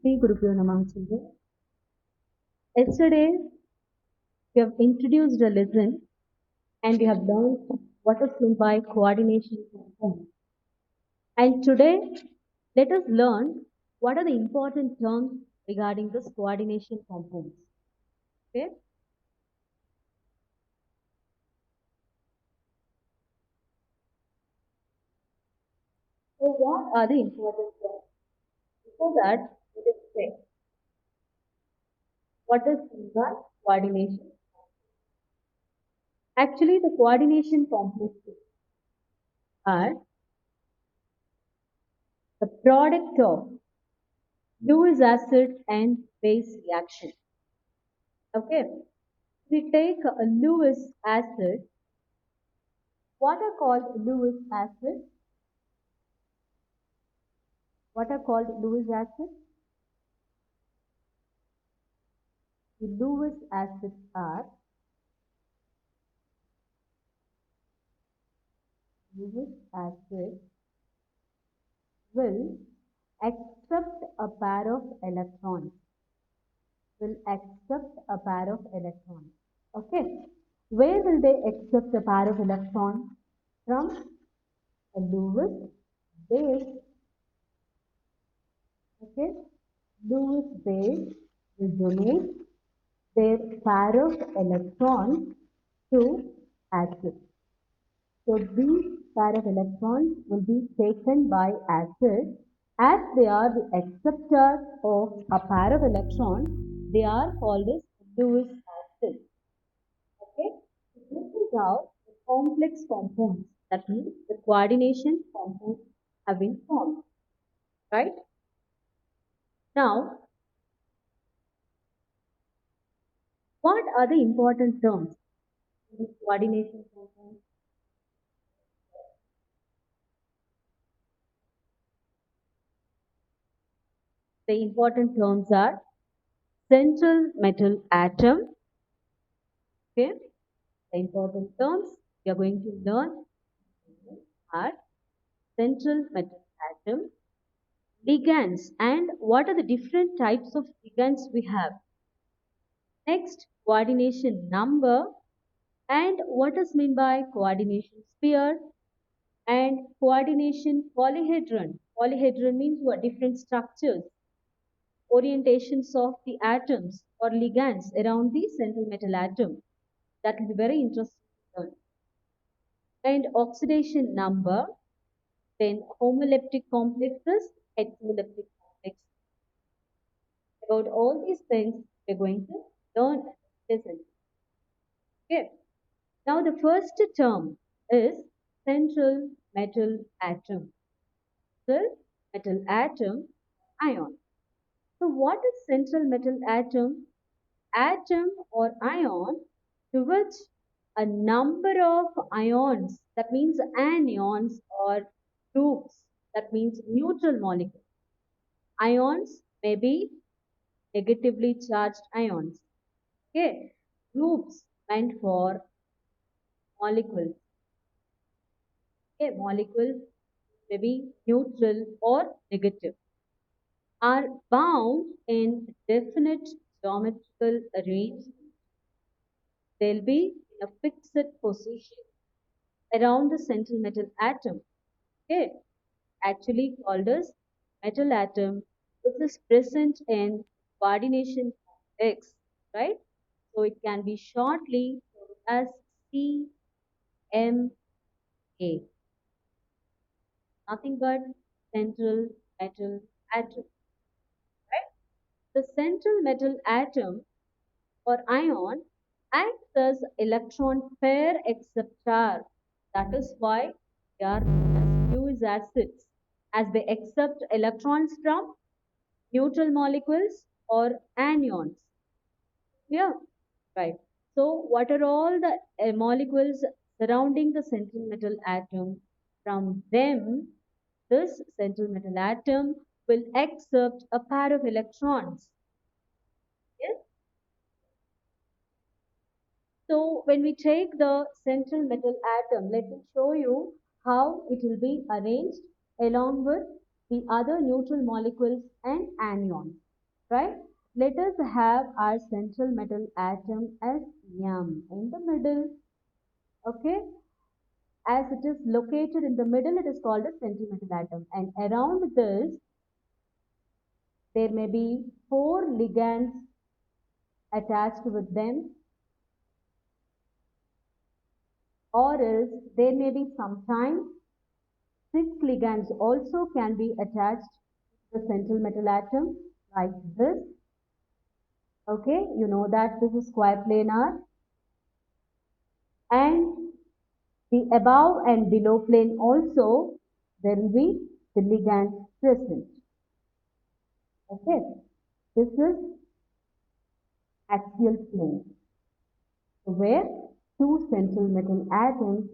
Sri Guru Pyo Namah children. Yesterday, we have introduced a lesson and we have learned what is meant by coordination component. And today, let us learn what are the important terms regarding this coordination components. Okay? So, what are the important terms? Before that, let us check what is meant by coordination. Actually, the coordination components are the product of Lewis acid and base reaction. Okay, we take a Lewis acid. What are called Lewis acid? What are called Lewis acid? The Lewis acids are Lewis acid will accept a pair of electrons. Will accept a pair of electrons. Okay, where will they accept a pair of electrons? From a Lewis base. Okay, Lewis base will donate their pair of electrons to acid. So these pair of electrons will be taken by acid as they are the acceptors of a pair of electrons. They are called as Lewis acid. Okay, so this is how the complex compounds, that means the coordination compounds, have been formed. Right now, what are the important terms in this coordination compound? The important terms are central metal atom. Okay, the important terms we are going to learn are central metal atom, ligands, and what are the different types of ligands we have. Next, coordination number, and what is meant by coordination sphere, and coordination polyhedron. Polyhedron means what? Different structures, orientations of the atoms or ligands around the central metal atom. That will be very interesting to learn. And oxidation number, then homoleptic complexes, heteroleptic complexes. About all these things, we're going to learn this. Okay. Now the first term is central metal atom. The metal atom ion. So what is central metal atom? Atom or ion to which a number of ions, that means anions or groups, that means neutral molecules. Ions may be negatively charged ions. Okay, groups meant for molecules. Okay, molecules may be neutral or negative, are bound in definite geometrical arrangement. They'll be in a fixed position around the central metal atom. Okay, actually called as metal atom, which is present in coordination complex, right? So it can be shortly known as CMA, nothing but central metal atom, right? The central metal atom or ion acts as electron pair acceptor. That is why they are known as Lewis acids, as they accept electrons from neutral molecules or anions. Yeah, right. So, what are all the molecules surrounding the central metal atom? From them, this central metal atom will accept a pair of electrons. Yes. So, when we take the central metal atom, let me show you how it will be arranged along with the other neutral molecules and anions. right? Let us have our central metal atom as M in the middle, okay? As it is located in the middle, it is called a central metal atom. And around this, there may be four ligands attached with them, or else there may be sometimes six ligands also can be attached to the central metal atom, like this. Okay, you know that this is square planar, and the above and below plane also there will be the ligands present. Okay, this is axial plane where two central metal atoms,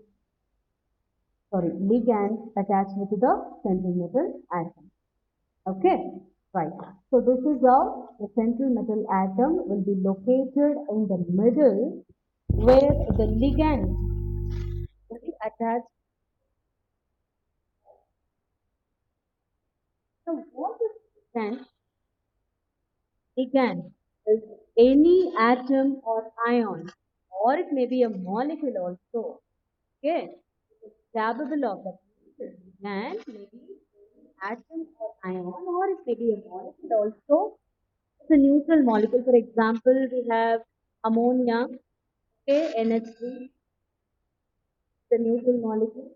sorry, ligands attached to the central metal atom. Okay, right. So this is how the central metal atom will be located in the middle where the ligand will be attached. So what is ligand? Ligand is any atom or ion, or it may be a molecule also. Okay, it is capable of the ligand may be any atom or ion, or it may be a molecule also. It's a neutral molecule. For example, we have ammonia, okay, NH3, the neutral molecule,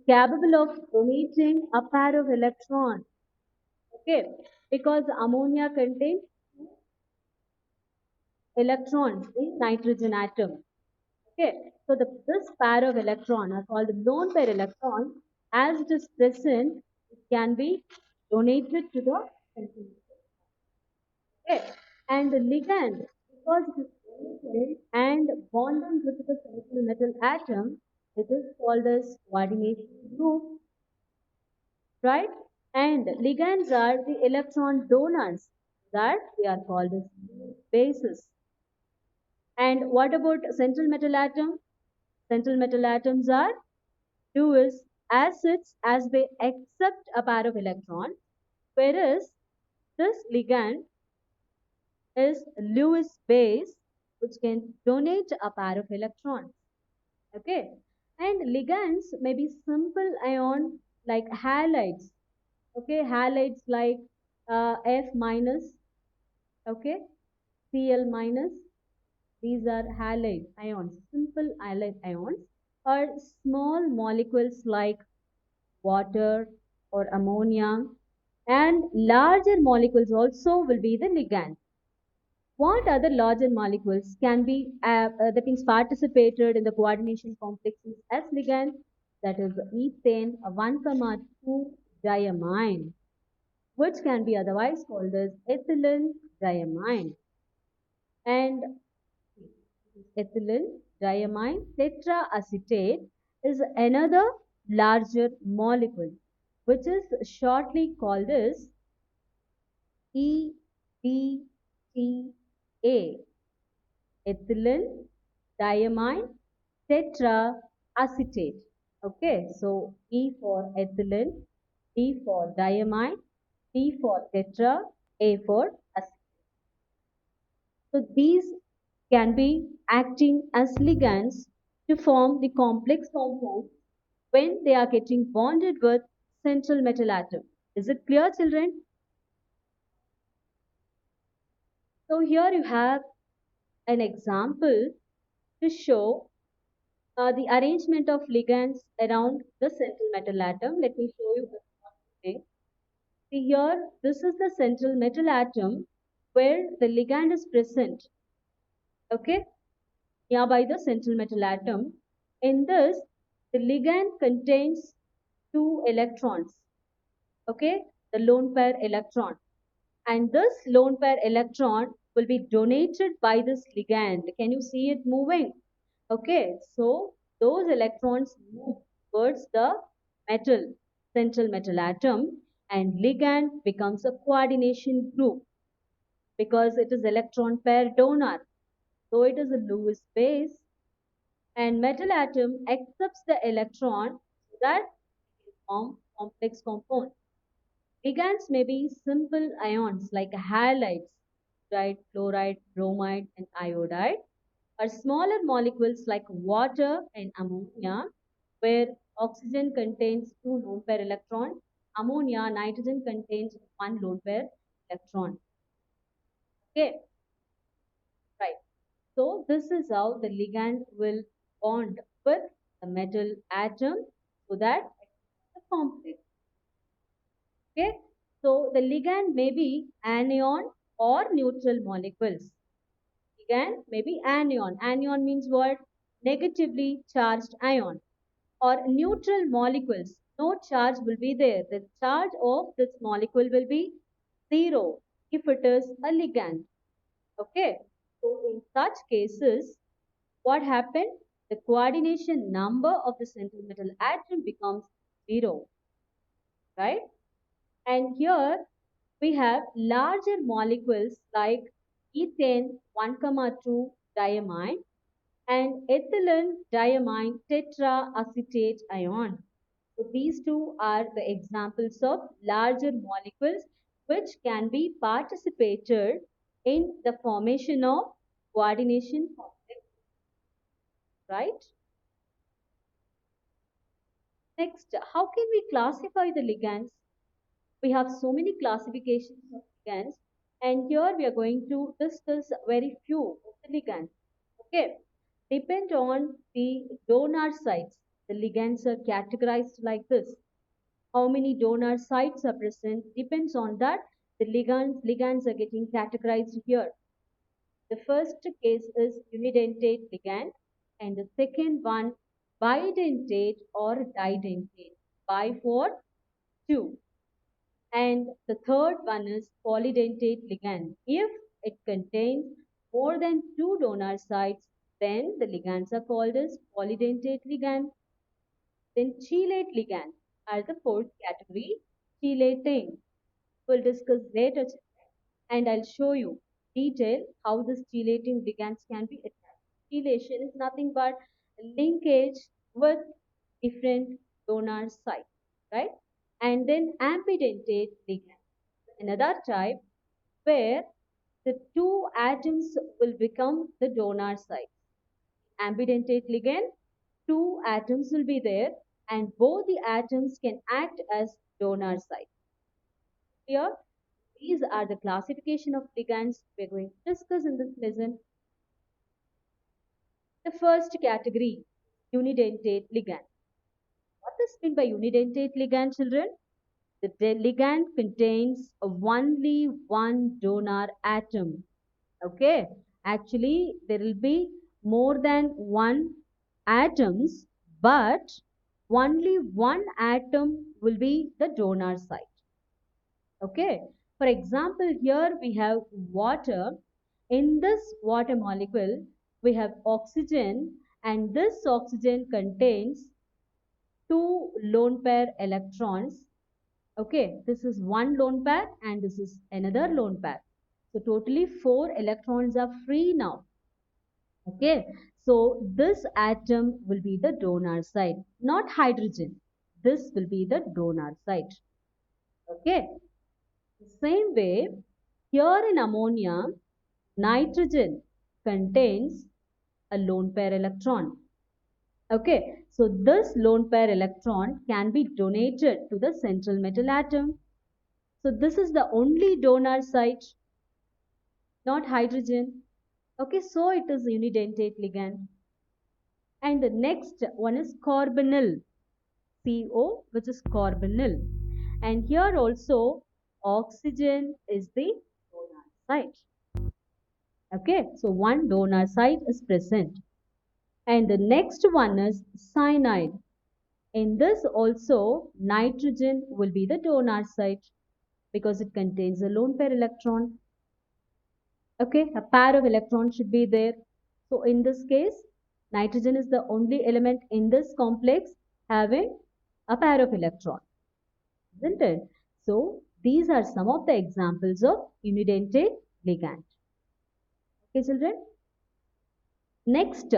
capable of donating a pair of electrons, okay, because ammonia contains electrons in nitrogen atom, okay. So this pair of electron are called lone pair electron. As it is present, it can be donated to the centimeter. Okay. And the ligand, because it is donated and bonded with the central metal atom, it is called as coordination group, right? And ligands are the electron donors, that they are called as bases. And what about central metal atom? Central metal atoms are Lewis acids as they accept a pair of electrons, whereas this ligand is Lewis base, which can donate a pair of electrons. Okay, and ligands may be simple ion like halides. Okay, halides like F minus. Okay, Cl minus. These are halide ions, simple halide ions, or small molecules like water or ammonia, and larger molecules also will be the ligand. What other larger molecules can be that means participated in the coordination complexes as ligand? That is ethane, a 1,2 diamine, which can be otherwise called as ethylene diamine. And ethylene diamine tetraacetate is another larger molecule, which is shortly called as EDTA, ethylene diamine tetraacetate. Okay, so E for ethylene, D for diamine, T for tetra, A for acetate. So these can be acting as ligands to form the complex compound when they are getting bonded with central metal atom. Is it clear, children? So here you have an example to show the arrangement of ligands around the central metal atom. Let me show you this. See here, this is the central metal atom where the ligand is present. Okay, nearby the central metal atom. In this, the ligand contains two electrons. Okay, the lone pair electron. And this lone pair electron will be donated by this ligand. Can you see it moving? Okay, so those electrons move towards the metal, central metal atom, and ligand becomes a coordination group because it is electron pair donor. So it is a Lewis base, and metal atom accepts the electron so that it can form complex compound. Ligands may be simple ions like halides, right? Fluoride, bromide, and iodide, or smaller molecules like water and ammonia, where oxygen contains two lone pair electrons, ammonia, nitrogen contains one lone pair electron. Okay, right. So this is how the ligand will bond with the metal atom so that it's a complex. Okay, so the ligand may be anion or neutral molecules. Ligand may be anion. Anion means what? Negatively charged ion. Or neutral molecules. No charge will be there. The charge of this molecule will be zero if it is a ligand. Okay. So in such cases, what happened? The coordination number of the central metal atom becomes zero. Right? And here we have larger molecules like ethane 1,2 diamine and ethylene diamine tetraacetate ion. So these two are the examples of larger molecules which can be participated in the formation of coordination complex, right? Next, how can we classify the ligands? We have so many classifications of ligands, and here we are going to discuss very few of the ligands. Okay, depend on the donor sites. The ligands are categorized like this. How many donor sites are present depends on that. The ligands are getting categorized here. The first case is unidentate ligand, and the second one bidentate or didentate. Bi for two. And the third one is polydentate ligand. If it contains more than two donor sites, then the ligands are called as polydentate ligand. Then chelate ligand are the fourth category, chelating. We'll discuss later and I'll show you detail how this chelating ligands can be attached. Chelation is nothing but linkage with different donor sites, right? And then ambidentate ligand, another type where the two atoms will become the donor site. Ambidentate ligand, two atoms will be there and both the atoms can act as donor site. Here, these are the classification of ligands we're going to discuss in this lesson. The first category, unidentate ligand. What is meant by unidentate ligand, children? The ligand contains only one donor atom. Okay, actually there will be more than one atoms, but only one atom will be the donor site. Okay, for example, here we have water. In this water molecule, we have oxygen, and this oxygen contains two lone pair electrons. Okay, this is one lone pair and this is another lone pair. So totally four electrons are free now. Okay, so this atom will be the donor site, not hydrogen. This will be the donor site. Okay, the same way, here in ammonia, nitrogen contains a lone pair electron. Okay, so this lone pair electron can be donated to the central metal atom. So this is the only donor site, not hydrogen. Okay, so it is unidentate ligand. And the next one is carbonyl, CO, which is carbonyl. And here also oxygen is the donor site. Okay, so one donor site is present. And the next one is cyanide. In this also nitrogen will be the donor site because it contains a lone pair electron. Okay, a pair of electrons should be there. So in this case, nitrogen is the only element in this complex having a pair of electrons, isn't it? So these are some of the examples of unidentate ligand. Okay, children. Next,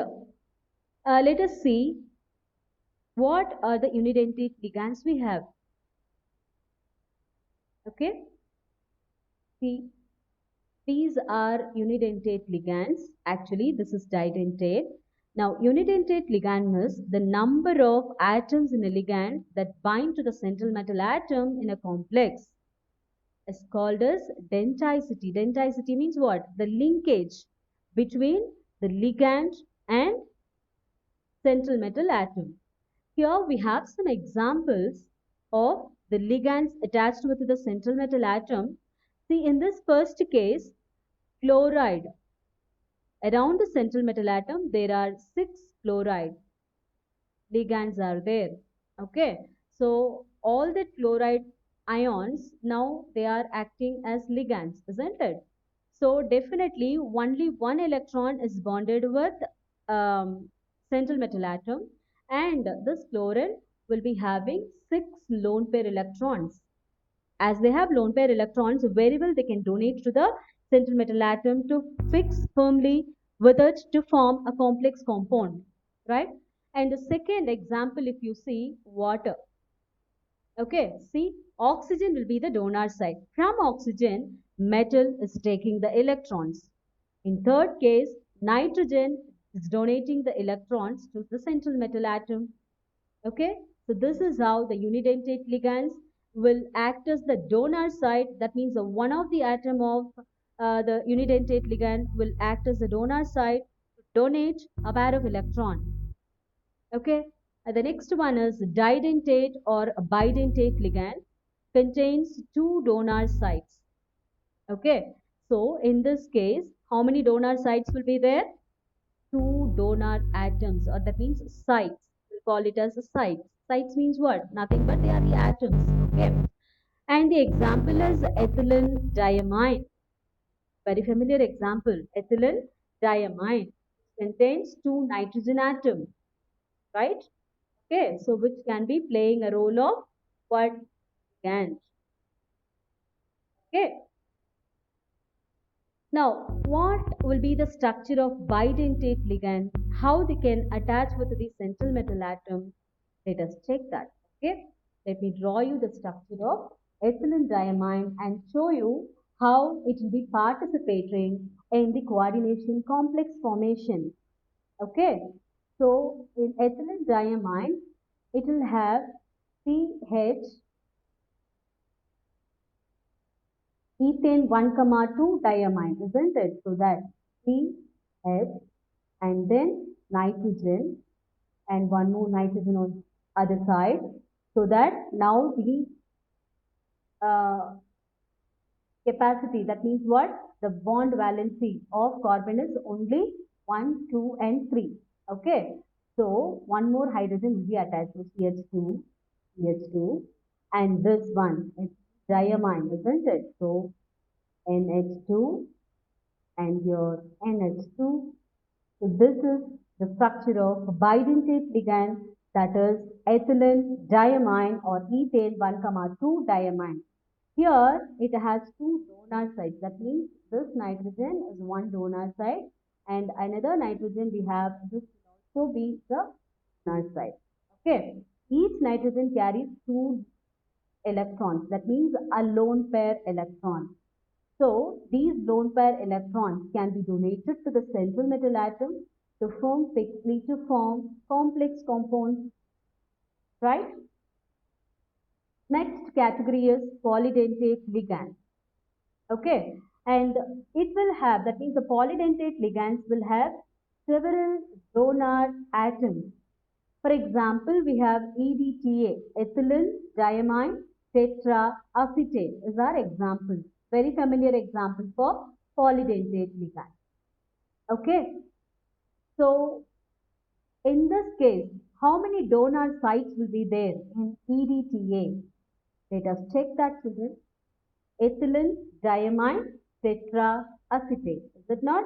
let us see what are the unidentate ligands we have. Okay. See, these are unidentate ligands. Actually, this is didentate. Now, unidentate ligand means the number of atoms in a ligand that bind to the central metal atom in a complex is called as denticity. Denticity means what? The linkage between the ligand and central metal atom. Here we have some examples of the ligands attached with the central metal atom. See, in this first case, chloride. Around the central metal atom, there are 6 chloride ligands are there. Okay. So all the chloride ions, now they are acting as ligands, isn't it? So definitely only one electron is bonded with central metal atom, and this chlorine will be having 6 lone pair electrons. As they have lone pair electrons, very well they can donate to the central metal atom to fix firmly with it to form a complex compound, right? And the second example, if you see water, okay, see, oxygen will be the donor side. From oxygen, metal is taking the electrons. In third case, nitrogen is donating the electrons to the central metal atom. Okay, so this is how the unidentate ligands will act as the donor side. That means the one of the atom of the unidentate ligand will act as the donor side to donate a pair of electron. Okay, and the next one is didentate or bidentate ligand contains 2 donor sites. Okay, so in this case, how many donor sites will be there? 2 donor atoms, or that means sites. We'll call it as a sites. Sites means what? Nothing but they are the atoms. Okay. And the example is ethylene diamine. Very familiar example. Ethylene diamine contains 2 nitrogen atoms, right? Okay. So which can be playing a role of what? Ligand. Okay. Now, what will be the structure of bidentate ligand? How they can attach with the central metal atom? Let us check that. Okay. Let me draw you the structure of ethylene diamine and show you how it will be participating in the coordination complex formation. Okay. So, in ethylene diamine, it will have CH ethane 1 comma 2 diamine, isn't it? So that CH and then nitrogen and one more nitrogen on other side. So that now the uh, capacity, that means what? The bond valency of carbon is only 1, 2 and 3. Okay. So one more hydrogen will be attached to CH2, CH2 and this one, it's diamine, isn't it? So NH2 and your NH2. So this is the structure of bidentate ligand, that is ethylene diamine or ethane 1, 2 diamine. Here it has 2 donor sides. That means this nitrogen is one donor side and another nitrogen we have, this will also be the donor side. Okay. Each nitrogen carries 2 electrons. That means a lone pair electron. So these lone pair electrons can be donated to the central metal atom to form fixedly to form complex compounds, right? Next category is polydentate ligand. Okay, and it will have, that means the polydentate ligands will have several donor atoms. For example, we have EDTA, ethylene diamine tetraacetate is our example. Very familiar example for polydentate ligand. Okay, so in this case, how many donor sites will be there in EDTA? Let us check that, children. Ethylene diamine tetraacetate. Is it not?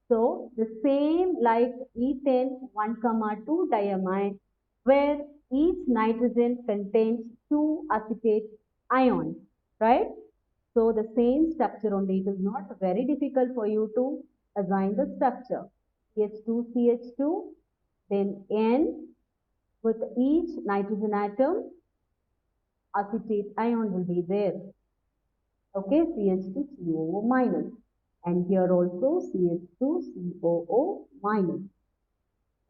So the same like ethane 1, 2 diamine, where each nitrogen contains 2 acetate ions, right? So the same structure only. It is not very difficult for you to assign the structure. CH2, CH2, then N with each nitrogen atom, acetate ion will be there. Okay, CH2COO minus. And here also CH2COO minus,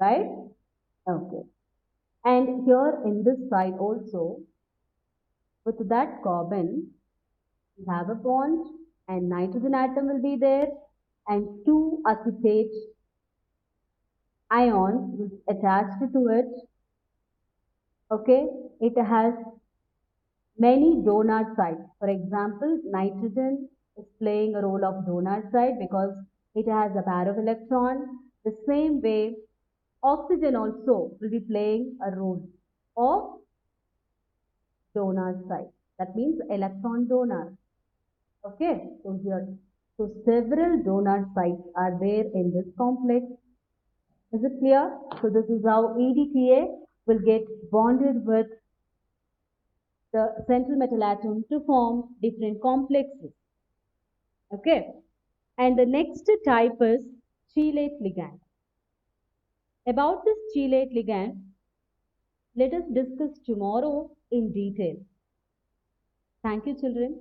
right? Okay. And here in this side also, with that carbon, we have a bond and nitrogen atom will be there and two acetate ions will be attached to it. Okay, it has many donor sites. For example, nitrogen is playing a role of donor site because it has a pair of electron. The same way, oxygen also will be playing a role of donor site. That means electron donor. Okay, so here, so several donor sites are there in this complex. Is it clear? So this is how EDTA will get bonded with the central metal atom to form different complexes. Okay. And the next type is chelate ligand. About this chelate ligand, let us discuss tomorrow in detail. Thank you, children.